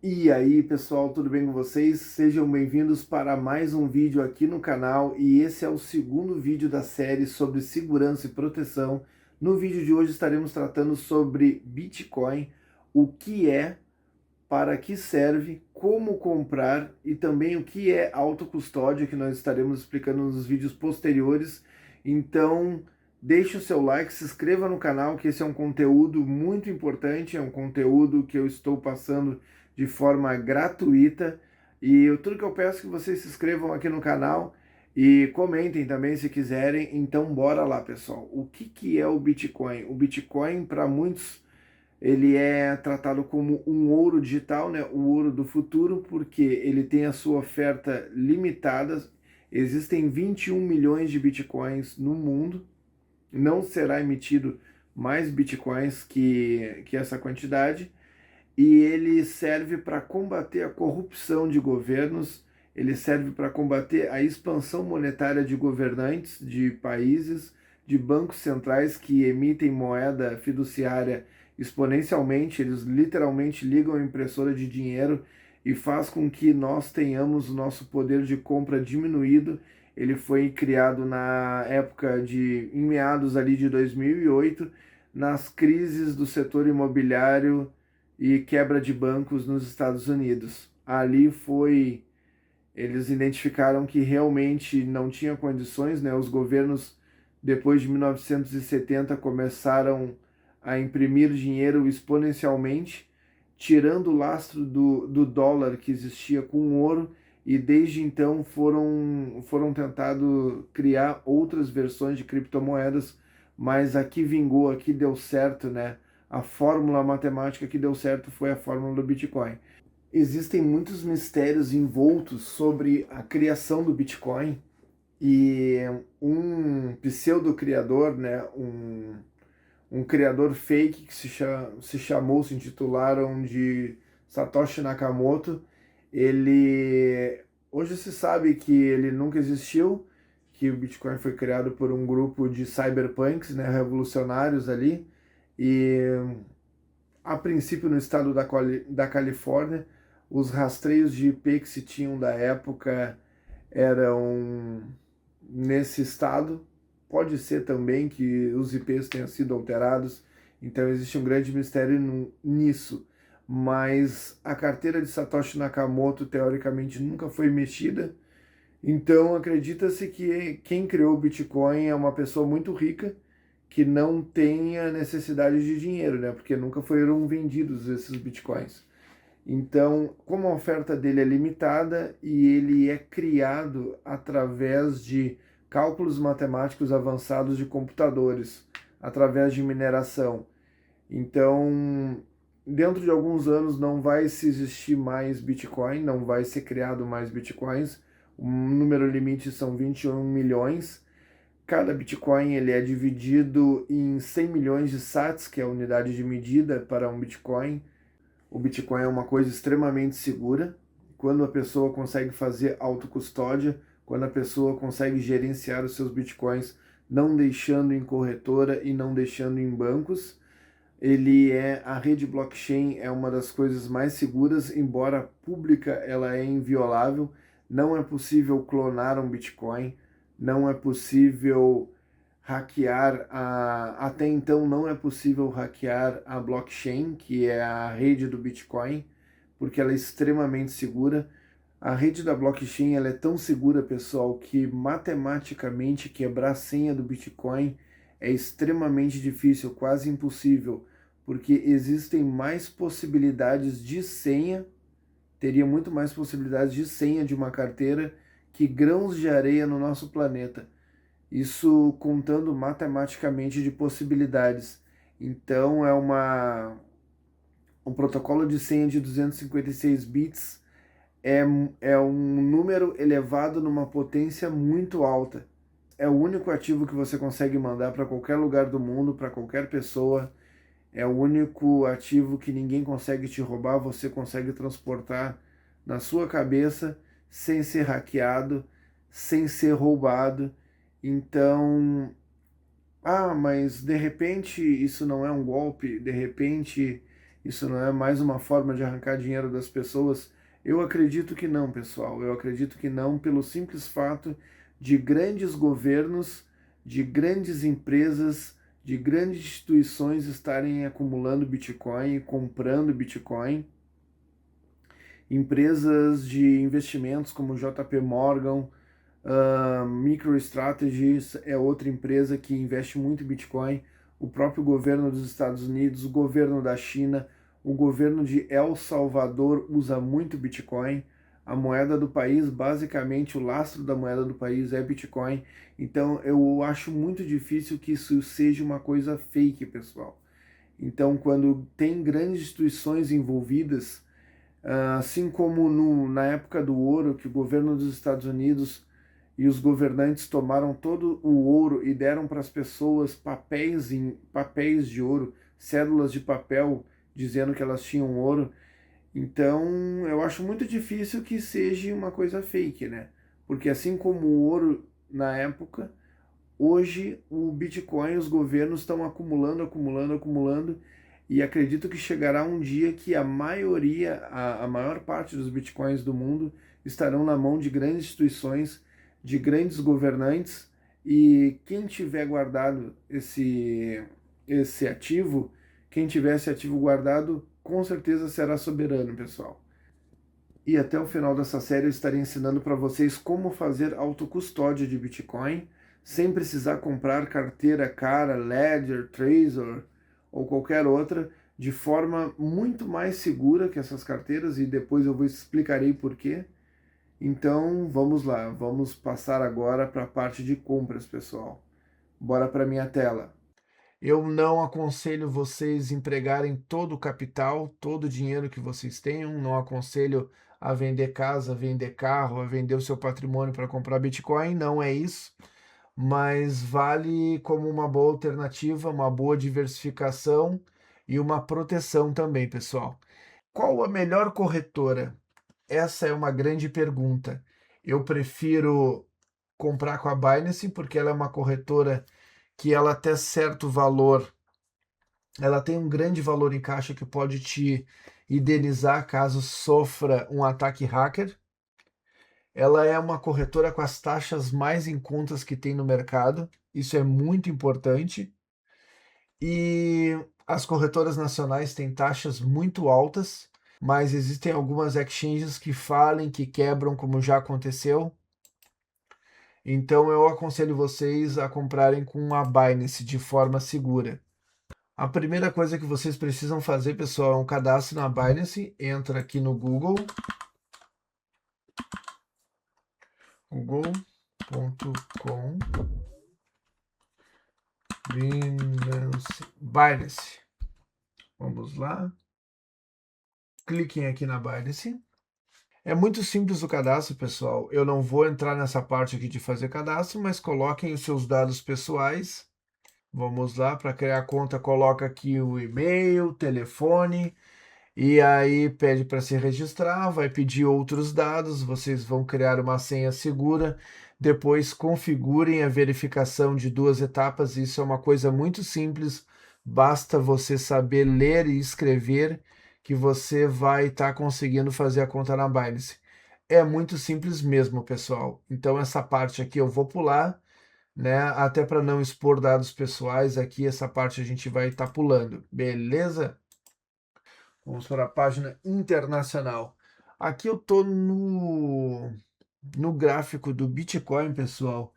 E aí, pessoal, tudo bem com vocês? Sejam bem-vindos para mais um vídeo aqui no canal, e esse é o segundo vídeo da série sobre segurança e proteção. No vídeo de hoje estaremos tratando sobre Bitcoin, o que é, para que serve, como comprar e também o que é autocustódia, que nós estaremos explicando nos vídeos posteriores. Então, deixe o seu like, se inscreva no canal, que esse é um conteúdo muito importante, é um conteúdo que eu estou passando de forma gratuita. E tudo que eu peço é que vocês se inscrevam aqui no canal e comentem também se quiserem. Então, bora lá, pessoal. O que é o Bitcoin? O Bitcoin, para muitos, ele é tratado como um ouro digital, né? O ouro do futuro, porque ele tem a sua oferta limitada. Existem 21 milhões de bitcoins no mundo. Não será emitido mais bitcoins que essa quantidade. E ele serve para combater a corrupção de governos, ele serve para combater a expansão monetária de governantes de países, de bancos centrais que emitem moeda fiduciária exponencialmente. Eles literalmente ligam a impressora de dinheiro e faz com que nós tenhamos o nosso poder de compra diminuído. Ele foi criado na época em meados ali de 2008, nas crises do setor imobiliário e quebra de bancos nos Estados Unidos. Ali foi, eles identificaram que realmente não tinha condições, né? Os governos, depois de 1970, começaram a imprimir dinheiro exponencialmente, tirando o lastro do dólar que existia com o ouro, e desde então foram tentado criar outras versões de criptomoedas, mas aqui vingou, aqui deu certo, né? A fórmula matemática que deu certo foi a fórmula do Bitcoin. Existem muitos mistérios envoltos sobre a criação do Bitcoin, e um pseudo-criador, né, um criador fake que se intitularam de Satoshi Nakamoto. Ele hoje se sabe que ele nunca existiu, que o Bitcoin foi criado por um grupo de cyberpunks, né, revolucionários ali, e a princípio no estado da Califórnia. Os rastreios de IP que se tinham da época eram nesse estado. Pode ser também que os IPs tenham sido alterados, então existe um grande mistério nisso. Mas a carteira de Satoshi Nakamoto teoricamente nunca foi mexida, então acredita-se que quem criou o Bitcoin é uma pessoa muito rica que não tenha necessidade de dinheiro, né? Porque nunca foram vendidos esses Bitcoins. Então, como a oferta dele é limitada e ele é criado através de cálculos matemáticos avançados de computadores, através de mineração. Então, dentro de alguns anos não vai se existir mais Bitcoin, não vai ser criado mais Bitcoins. O número limite são 21 milhões. Cada Bitcoin ele é dividido em 100 milhões de sats, que é a unidade de medida para um Bitcoin. O Bitcoin é uma coisa extremamente segura. Quando a pessoa consegue fazer autocustódia, quando a pessoa consegue gerenciar os seus Bitcoins, não deixando em corretora e não deixando em bancos, a rede blockchain é uma das coisas mais seguras, embora pública, ela é inviolável. Não é possível clonar um Bitcoin, não é possível hackear até então não é possível hackear a blockchain, que é a rede do Bitcoin, porque ela é extremamente segura. A rede da blockchain ela é tão segura, pessoal, que matematicamente quebrar a senha do Bitcoin é extremamente difícil, quase impossível, porque existem mais possibilidades de senha, teria muito mais possibilidades de senha de uma carteira que grãos de areia no nosso planeta. Isso contando matematicamente de possibilidades. Então um protocolo de senha de 256 bits é, é um número elevado numa potência muito alta. É o único ativo que você consegue mandar para qualquer lugar do mundo, para qualquer pessoa. É o único ativo que ninguém consegue te roubar, você consegue transportar na sua cabeça sem ser hackeado, sem ser roubado. Então, mas de repente isso não é um golpe, de repente Isso não é mais uma forma de arrancar dinheiro das pessoas? Eu acredito que não, pessoal. Eu acredito que não, pelo simples fato de grandes governos, de grandes empresas, de grandes instituições estarem acumulando Bitcoin, comprando Bitcoin. Empresas de investimentos como JP Morgan, MicroStrategy é outra empresa que investe muito em Bitcoin. O próprio governo dos Estados Unidos, o governo da China, o governo de El Salvador usa muito Bitcoin. A moeda do país, basicamente, o lastro da moeda do país é Bitcoin. Então, eu acho muito difícil que isso seja uma coisa fake, pessoal. Então, quando tem grandes instituições envolvidas, assim como na época do ouro, que o governo dos Estados Unidos e os governantes tomaram todo o ouro e deram para as pessoas papéis de ouro, cédulas de papel dizendo que elas tinham ouro. Então, eu acho muito difícil que seja uma coisa fake, né? Porque assim como o ouro na época, hoje o Bitcoin, os governos estão acumulando, acumulando, acumulando, e acredito que chegará um dia que a maioria, a maior parte dos Bitcoins do mundo estarão na mão de grandes instituições, de grandes governantes, e quem tiver guardado esse ativo, quem tiver esse ativo guardado, com certeza será soberano, pessoal. E até o final dessa série eu estarei ensinando para vocês como fazer autocustódia de Bitcoin sem precisar comprar carteira cara, Ledger, Trezor ou qualquer outra, de forma muito mais segura que essas carteiras, e depois eu vou explicarei por quê. Então vamos lá, vamos passar agora para a parte de compras, pessoal. Bora para minha tela. Eu não aconselho vocês empregarem todo o capital, todo o dinheiro que vocês tenham. Não aconselho a vender casa, a vender carro, a vender o seu patrimônio para comprar Bitcoin. Não é isso. Mas vale como uma boa alternativa, uma boa diversificação e uma proteção também, pessoal. Qual a melhor corretora? Essa é uma grande pergunta. Eu prefiro comprar com a Binance porque ela é uma corretora que ela até certo valor, ela tem um grande valor em caixa que pode te indenizar caso sofra um ataque hacker. Ela é uma corretora com as taxas mais em contas que tem no mercado, isso é muito importante. E as corretoras nacionais têm taxas muito altas, mas existem algumas exchanges que falem, que quebram, como já aconteceu. Então eu aconselho vocês a comprarem com a Binance de forma segura. A primeira coisa que vocês precisam fazer, pessoal, é um cadastro na Binance. Entra aqui no Google, google.com, Binance. Vamos lá. Cliquem aqui na Binance. É muito simples o cadastro, pessoal. Eu não vou entrar nessa parte aqui de fazer cadastro, mas coloquem os seus dados pessoais. Vamos lá, para criar conta, coloca aqui o e-mail, telefone, e aí pede para se registrar, vai pedir outros dados, vocês vão criar uma senha segura, depois configurem a verificação de 2 etapas, isso é uma coisa muito simples, basta você saber ler e escrever que você vai estar conseguindo fazer a conta na Binance. É muito simples mesmo, pessoal. Então essa parte aqui eu vou pular, né? Até para não expor dados pessoais aqui, essa parte a gente vai estar pulando, beleza? Vamos para a página internacional. Aqui eu tô no gráfico do Bitcoin, pessoal.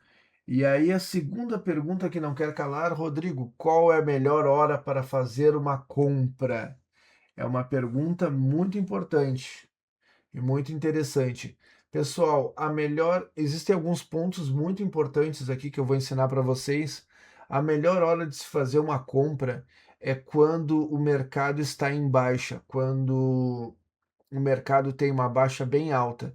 E aí a segunda pergunta que não quer calar, Rodrigo, qual é a melhor hora para fazer uma compra? É uma pergunta muito importante e muito interessante. Pessoal, existem alguns pontos muito importantes aqui que eu vou ensinar para vocês. A melhor hora de se fazer uma compra é quando o mercado está em baixa, quando o mercado tem uma baixa bem alta.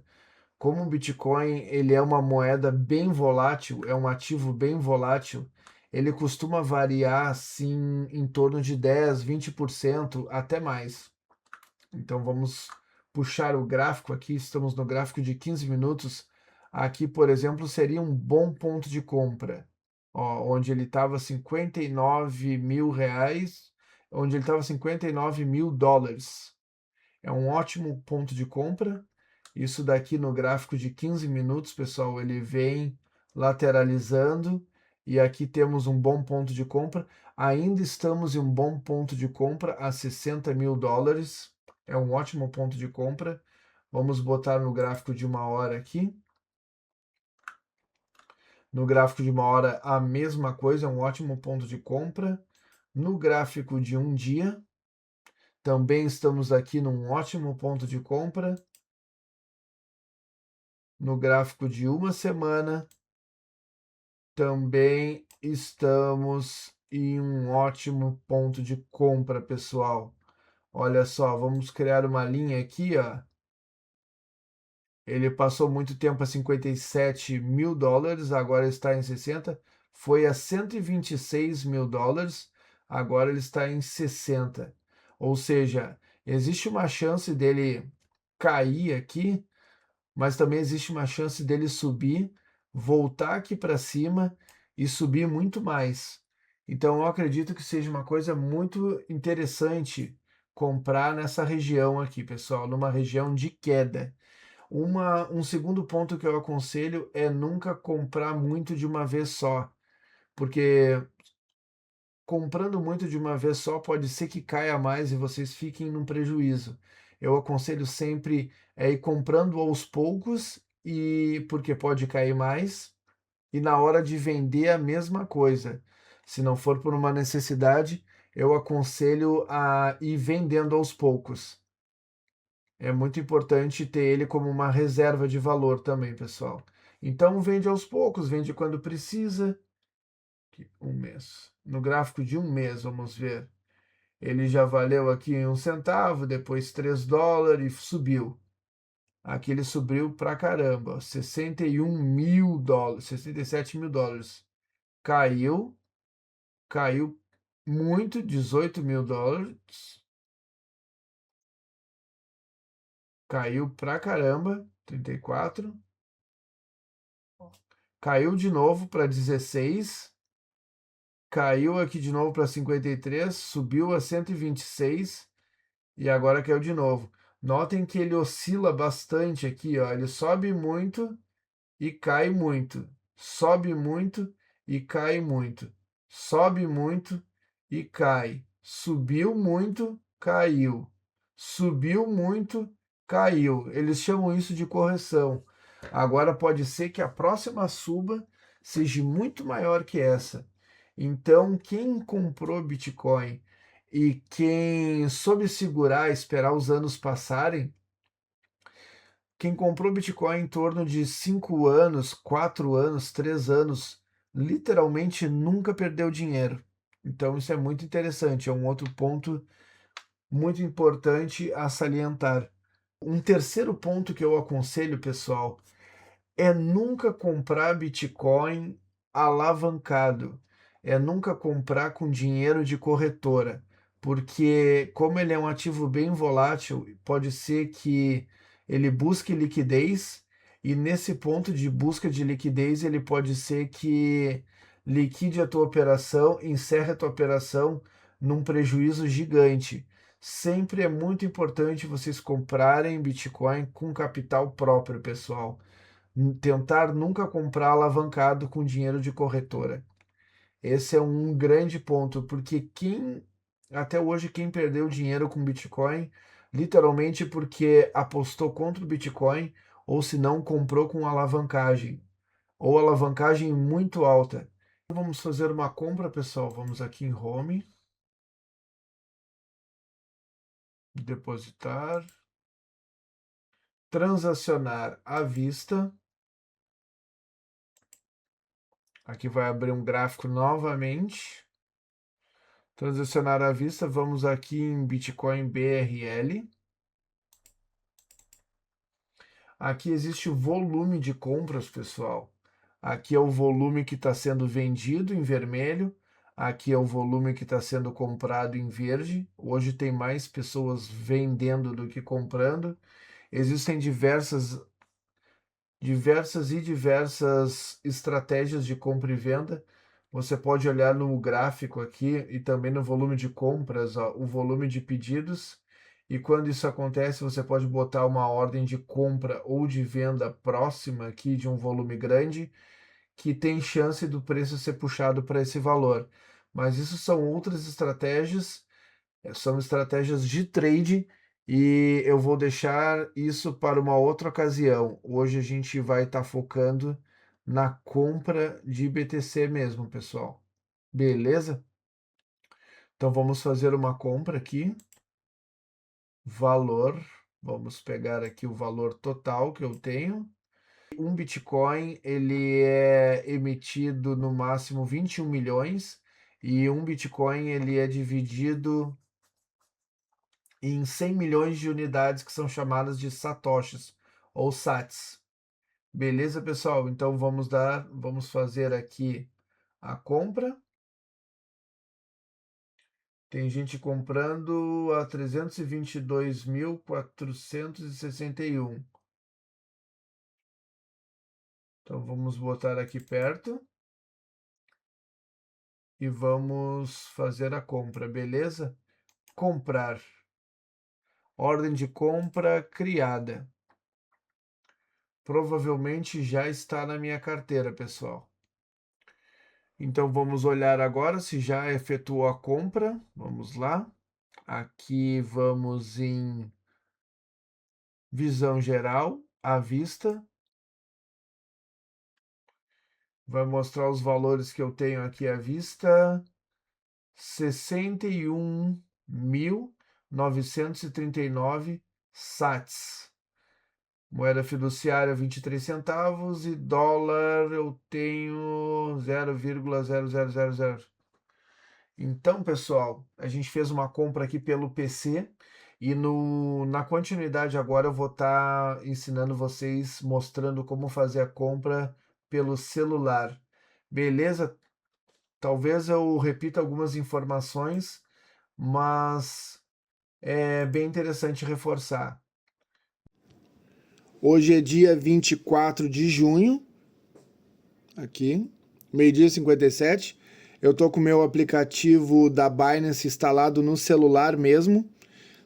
Como o Bitcoin, ele é uma moeda bem volátil, é um ativo bem volátil, ele costuma variar assim em torno de 10, 20%, até mais. Então vamos puxar o gráfico aqui, estamos no gráfico de 15 minutos. Aqui, por exemplo, seria um bom ponto de compra, ó, onde ele estava R$ 59 mil. onde ele estava 59 mil dólares. É um ótimo ponto de compra. Isso daqui no gráfico de 15 minutos, pessoal, ele vem lateralizando e aqui temos um bom ponto de compra. Ainda estamos em um bom ponto de compra a 60 mil dólares. É um ótimo ponto de compra. Vamos botar no gráfico de uma hora aqui. No gráfico de uma hora, a mesma coisa, é um ótimo ponto de compra. No gráfico de um dia, também estamos aqui num ótimo ponto de compra. No gráfico de uma semana, também estamos em um ótimo ponto de compra, pessoal. Olha só, vamos criar uma linha aqui, ó. Ele passou muito tempo a 57 mil dólares, agora está em 60. Foi a 126 mil dólares, agora ele está em 60. Ou seja, existe uma chance dele cair aqui, mas também existe uma chance dele subir, voltar aqui para cima e subir muito mais. Então eu acredito que seja uma coisa muito interessante comprar nessa região aqui, pessoal, numa região de queda. Um segundo ponto que eu aconselho é nunca comprar muito de uma vez só, porque comprando muito de uma vez só pode ser que caia mais e vocês fiquem num prejuízo. Eu aconselho sempre ir comprando aos poucos e porque pode cair mais e na hora de vender a mesma coisa. Se não for por uma necessidade, eu aconselho a ir vendendo aos poucos. É muito importante ter ele como uma reserva de valor também, pessoal. Então vende aos poucos, vende quando precisa. Um mês. No gráfico de um mês, vamos ver. Ele já valeu aqui um centavo, depois 3 dólares e subiu. Aqui ele subiu pra caramba, 61 mil dólares, 67 mil dólares. Caiu muito, 18 mil dólares. Caiu pra caramba, 34. Caiu de novo para 16. Caiu aqui de novo para 53, subiu a 126 e agora caiu de novo. Notem que ele oscila bastante aqui, ó. Ele sobe muito e cai muito. Sobe muito e cai muito. Sobe muito e cai. Subiu muito, caiu. Subiu muito, caiu. Eles chamam isso de correção. Agora pode ser que a próxima suba seja muito maior que essa. Então, quem comprou Bitcoin e quem soube segurar, esperar os anos passarem, quem comprou Bitcoin em torno de 5 anos, 4 anos, 3 anos, literalmente nunca perdeu dinheiro. Então isso é muito interessante, é um outro ponto muito importante a salientar. Um terceiro ponto que eu aconselho, pessoal, é nunca comprar Bitcoin alavancado, é nunca comprar com dinheiro de corretora, porque como ele é um ativo bem volátil, pode ser que ele busque liquidez e nesse ponto de busca de liquidez ele pode ser que liquide a tua operação, encerre a tua operação num prejuízo gigante. Sempre é muito importante vocês comprarem Bitcoin com capital próprio, pessoal. Tentar nunca comprar alavancado com dinheiro de corretora. Esse é um grande ponto, porque até hoje, quem perdeu dinheiro com Bitcoin, literalmente porque apostou contra o Bitcoin, ou se não, comprou com alavancagem, ou alavancagem muito alta. Vamos fazer uma compra, pessoal. Vamos aqui em Home, depositar, transacionar à vista. Aqui vai abrir um gráfico novamente. Transacionar à vista, vamos aqui em Bitcoin BRL. Aqui existe o volume de compras, pessoal. Aqui é o volume que está sendo vendido em vermelho. Aqui é o volume que está sendo comprado em verde. Hoje tem mais pessoas vendendo do que comprando. Existem diversas estratégias de compra e venda. Você pode olhar no gráfico aqui e também no volume de compras, ó, o volume de pedidos. E quando isso acontece, você pode botar uma ordem de compra ou de venda próxima aqui de um volume grande, que tem chance do preço ser puxado para esse valor. Mas isso são outras estratégias, são estratégias de trade e eu vou deixar isso para uma outra ocasião. Hoje a gente vai estar focando na compra de BTC mesmo, pessoal. Beleza? Então vamos fazer uma compra aqui. Valor. Vamos pegar aqui o valor total que eu tenho. Um Bitcoin, ele é emitido no máximo 21 milhões e um Bitcoin ele é dividido em 100 milhões de unidades que são chamadas de satoshis ou sats. Beleza, pessoal? Então vamos fazer aqui a compra. Tem gente comprando a 322.461. Então vamos botar aqui perto e vamos fazer a compra, beleza? Comprar. Ordem de compra criada. Provavelmente já está na minha carteira, pessoal. Então vamos olhar agora se já efetuou a compra. Vamos lá. Aqui vamos em visão geral, à vista. Vai mostrar os valores que eu tenho aqui à vista. 61.939 sats. Moeda fiduciária 23 centavos e dólar eu tenho 0,0000. Então, pessoal, a gente fez uma compra aqui pelo PC e na continuidade agora eu vou estar ensinando vocês, mostrando como fazer a compra pelo celular. Beleza? Talvez eu repita algumas informações, mas é bem interessante reforçar. Hoje é dia 24 de junho, aqui, meio-dia e 57. Eu tô com o meu aplicativo da Binance instalado no celular mesmo,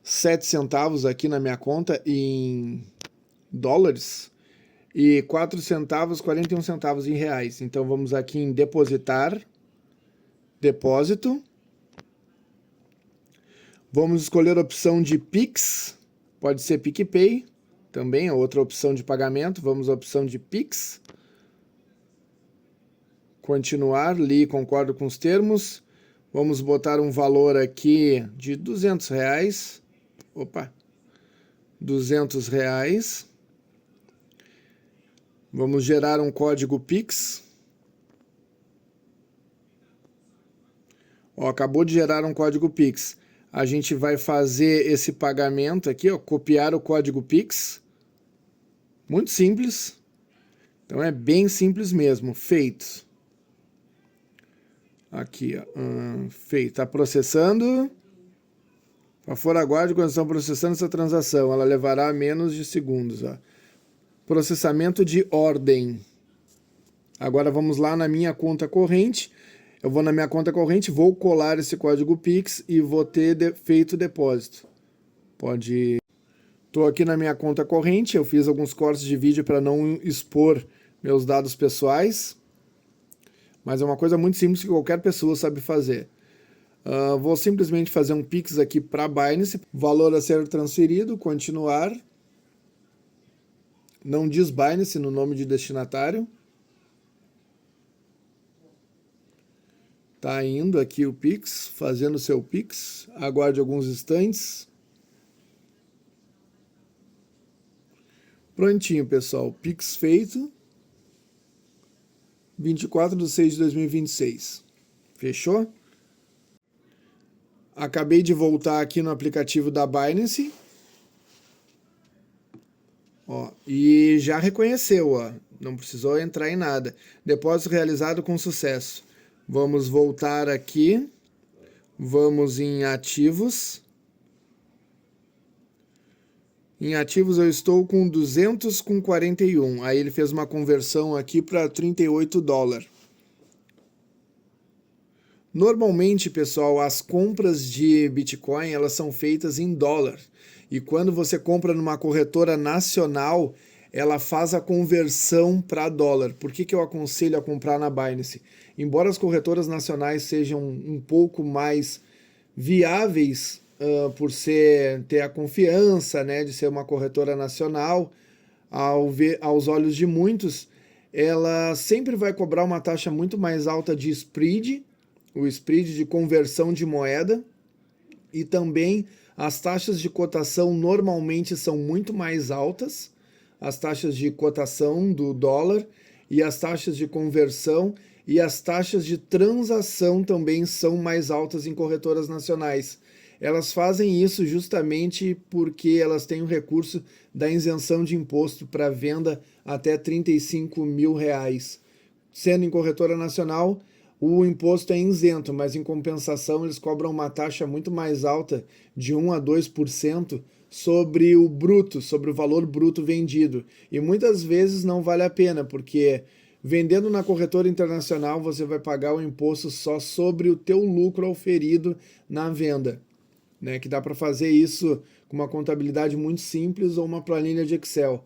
7 centavos aqui na minha conta em dólares e 4 centavos, 41 centavos em reais. Então vamos aqui em depositar, depósito. Vamos escolher a opção de Pix, pode ser PicPay, também é outra opção de pagamento. Vamos à opção de Pix. Continuar, li, concordo com os termos. Vamos botar um valor aqui de R$200. Opa, R$200. Vamos gerar um código Pix. Ó, acabou de gerar um código Pix. A gente vai fazer esse pagamento aqui, ó, copiar o código Pix. Muito simples. Então é bem simples mesmo. Feito. Aqui, ó. Feito. Está processando. Por favor, aguarde quando estão processando essa transação. Ela levará menos de segundos. Ó. Processamento de ordem. Agora vamos lá na minha conta corrente. Eu vou na minha conta corrente, vou colar esse código Pix e vou ter feito o depósito. Pode... Estou aqui na minha conta corrente, eu fiz alguns cortes de vídeo para não expor meus dados pessoais, mas é uma coisa muito simples que qualquer pessoa sabe fazer. Vou simplesmente fazer um Pix aqui para a Binance, valor a ser transferido, continuar. Não diz Binance no nome de destinatário. Tá indo aqui o Pix, fazendo o seu Pix, aguarde alguns instantes. Prontinho, pessoal. Pix feito. 24/6/2026. Fechou? Acabei de voltar aqui no aplicativo da Binance. Ó, e já reconheceu, ó. Não precisou entrar em nada. Depósito realizado com sucesso. Vamos voltar aqui. Vamos em ativos. Em ativos eu estou com 200,41. Aí ele fez uma conversão aqui para 38 dólares. Normalmente, pessoal, as compras de Bitcoin, elas são feitas em dólar. E quando você compra numa corretora nacional, ela faz a conversão para dólar. Por que eu aconselho a comprar na Binance? Embora as corretoras nacionais sejam um pouco mais viáveis, por ter a confiança, né, de ser uma corretora nacional, aos olhos de muitos, ela sempre vai cobrar uma taxa muito mais alta de spread, o spread de conversão de moeda, e também as taxas de cotação normalmente são muito mais altas, as taxas de cotação do dólar e as taxas de conversão e as taxas de transação também são mais altas em corretoras nacionais. Elas fazem isso justamente porque elas têm o recurso da isenção de imposto para venda até R$ 35 mil. Sendo em corretora nacional, o imposto é isento, mas em compensação eles cobram uma taxa muito mais alta, de 1 a 2%, sobre o bruto, sobre o valor bruto vendido. E muitas vezes não vale a pena, porque vendendo na corretora internacional você vai pagar o imposto só sobre o teu lucro auferido na venda. Né, que dá para fazer isso com uma contabilidade muito simples ou uma planilha de Excel.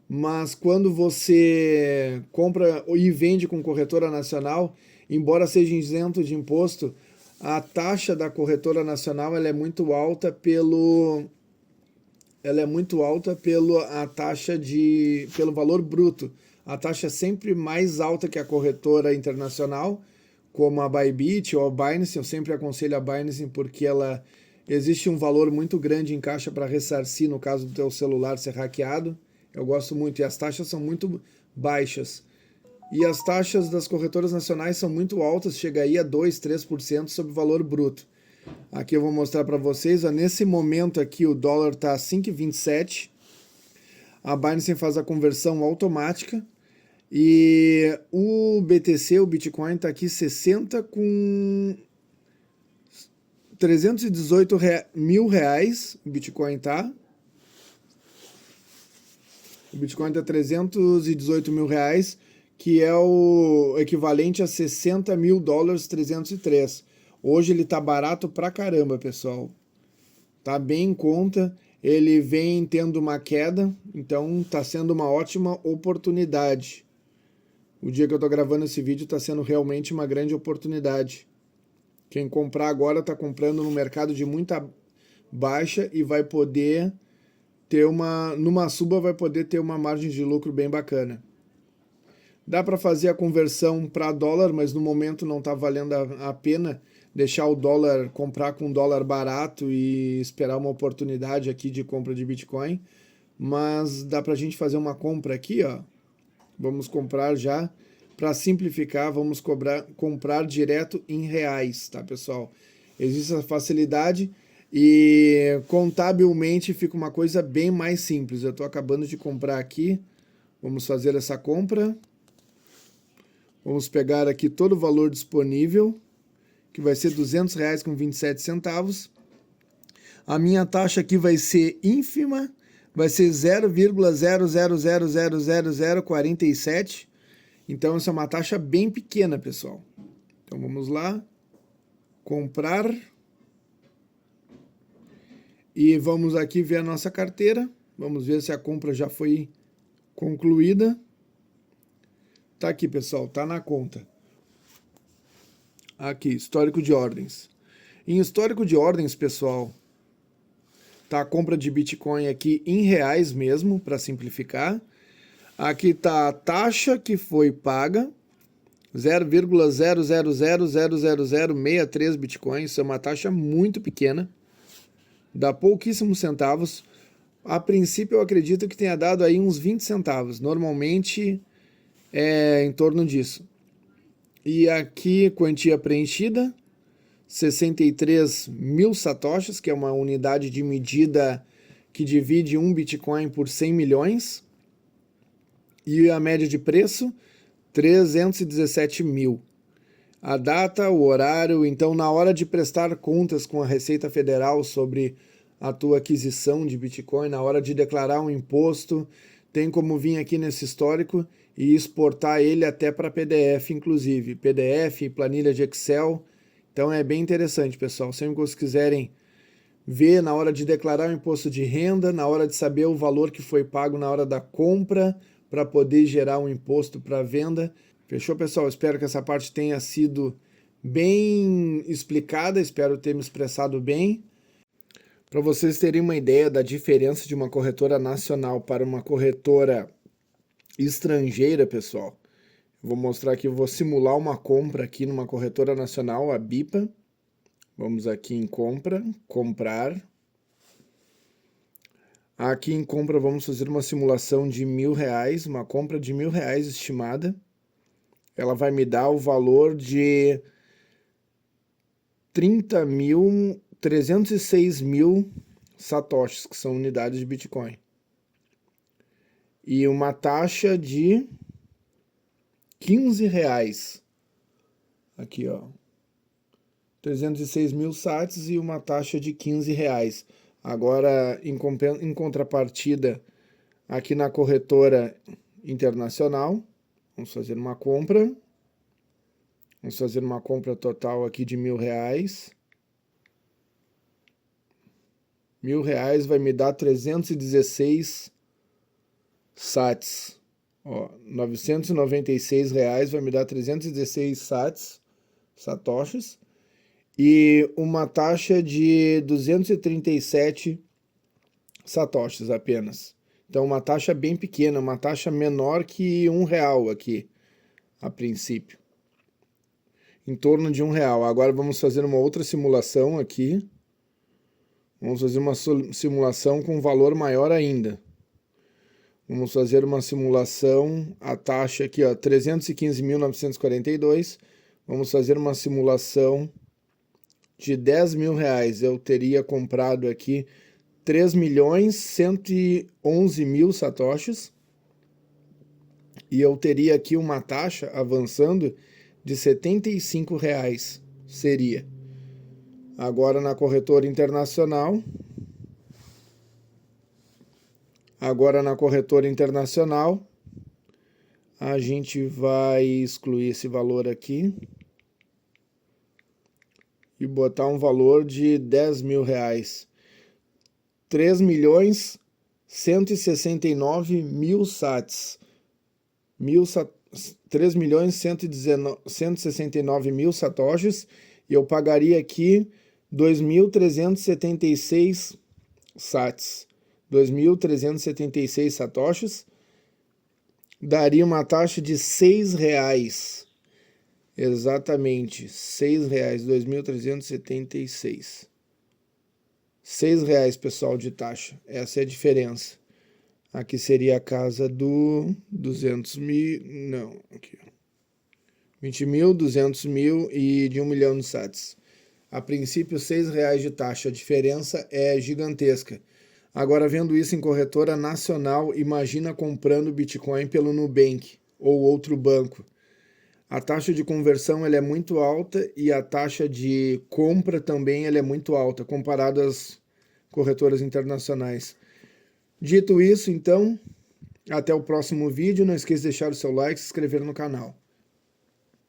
Mas quando você compra e vende com corretora nacional, embora seja isento de imposto, a taxa da corretora nacional ela é muito alta pelo valor bruto. A taxa é sempre mais alta que a corretora internacional, como a Bybit ou a Binance. Eu sempre aconselho a Binance porque existe um valor muito grande em caixa para ressarcir no caso do teu celular ser hackeado. Eu gosto muito, e as taxas são muito baixas. E as taxas das corretoras nacionais são muito altas, chega aí a 2, 3% sobre o valor bruto. Aqui eu vou mostrar para vocês, nesse momento aqui o dólar está a 5,27. A Binance faz a conversão automática. E o BTC, o Bitcoin, está aqui 60 com 318 mil reais, o Bitcoin tá. O Bitcoin tá 318 mil reais, que é o equivalente a 60 mil dólares 303. Hoje ele tá barato pra caramba, pessoal. Tá bem em conta. Ele vem tendo uma queda, então tá sendo uma ótima oportunidade. O dia que eu tô gravando esse vídeo tá sendo realmente uma grande oportunidade. Quem comprar agora está comprando no mercado de muita baixa e vai poder ter numa suba vai poder ter uma margem de lucro bem bacana. Dá para fazer a conversão para dólar, mas no momento não está valendo a pena deixar o dólar, comprar com dólar barato e esperar uma oportunidade aqui de compra de Bitcoin. Mas dá para a gente fazer uma compra aqui, ó. Vamos comprar já. Para simplificar, vamos comprar direto em reais, tá, pessoal? Existe essa facilidade e contabilmente fica uma coisa bem mais simples. Eu estou acabando de comprar aqui. Vamos fazer essa compra. Vamos pegar aqui todo o valor disponível, que vai ser R$ 200,27. A minha taxa aqui vai ser ínfima, vai ser 0,0000047. Então, essa é uma taxa bem pequena, pessoal. Então, vamos lá. Comprar. E vamos aqui ver a nossa carteira. Vamos ver se a compra já foi concluída. Tá aqui, pessoal. Tá na conta. Aqui, histórico de ordens. Em histórico de ordens, pessoal, tá a compra de Bitcoin aqui em reais mesmo, para simplificar. Aqui está a taxa que foi paga, 0,000063 bitcoins, isso é uma taxa muito pequena, dá pouquíssimos centavos. A princípio eu acredito que tenha dado aí uns 20 centavos, normalmente é em torno disso. E aqui quantia preenchida, 63 mil satoshis, que é uma unidade de medida que divide um Bitcoin por 100 milhões. E a média de preço, 317 mil. A data, o horário, então na hora de prestar contas com a Receita Federal sobre a tua aquisição de Bitcoin, na hora de declarar um imposto, tem como vir aqui nesse histórico e exportar ele até para PDF, inclusive. PDF, planilha de Excel. Então é bem interessante, pessoal. Sempre que vocês quiserem ver na hora de declarar o imposto de renda, na hora de saber o valor que foi pago na hora da compra, para poder gerar um imposto para venda. Fechou, pessoal? Espero que essa parte tenha sido bem explicada, espero ter me expressado bem. Para vocês terem uma ideia da diferença de uma corretora nacional para uma corretora estrangeira, pessoal, eu vou mostrar aqui, eu vou simular uma compra aqui numa corretora nacional, a BIPA. Vamos aqui em compra, comprar. Aqui em compra vamos fazer uma simulação de R$1.000, uma compra de R$1.000 estimada. Ela vai me dar o valor de 306 mil satoshis, que são unidades de Bitcoin. E uma taxa de R$15. Aqui, ó. 306 mil sats e uma taxa de R$15. Agora, em contrapartida, aqui na corretora internacional, vamos fazer uma compra. Vamos fazer uma compra total aqui de R$1.000. R$1.000 vai me dar 316 sats. Ó, R$996 vai me dar 316 satoshis. E uma taxa de 237 satoshis apenas. Então uma taxa bem pequena, uma taxa menor que R$1 aqui, a princípio. Em torno de R$1. Agora vamos fazer uma outra simulação aqui. Vamos fazer uma simulação com valor maior ainda. Vamos fazer uma simulação, a taxa aqui, ó, 315.942. Vamos fazer uma simulação de R$10.000. Eu teria comprado aqui 3.111.000 satoshis. E eu teria aqui uma taxa avançando de R$75 seria. Agora na corretora internacional. A gente vai excluir esse valor aqui e botar um valor de R$10.000. 3.169.000 sats. 3.169.000 satoshis, e eu pagaria aqui 2.376 sats. 2.376 satoshis, daria uma taxa de R$6. Exatamente, R$6, 2.376. R$6, pessoal, de taxa. Essa é a diferença. Aqui seria a casa do 200 mil, não, aqui, 20 mil, 200 mil e de 1 milhão de sats. A princípio, R$6 de taxa. A diferença é gigantesca. Agora, vendo isso em corretora nacional, imagina comprando Bitcoin pelo Nubank ou outro banco. A taxa de conversão ela é muito alta e a taxa de compra também ela é muito alta, comparado às corretoras internacionais. Dito isso, então, até o próximo vídeo. Não esqueça de deixar o seu like e se inscrever no canal.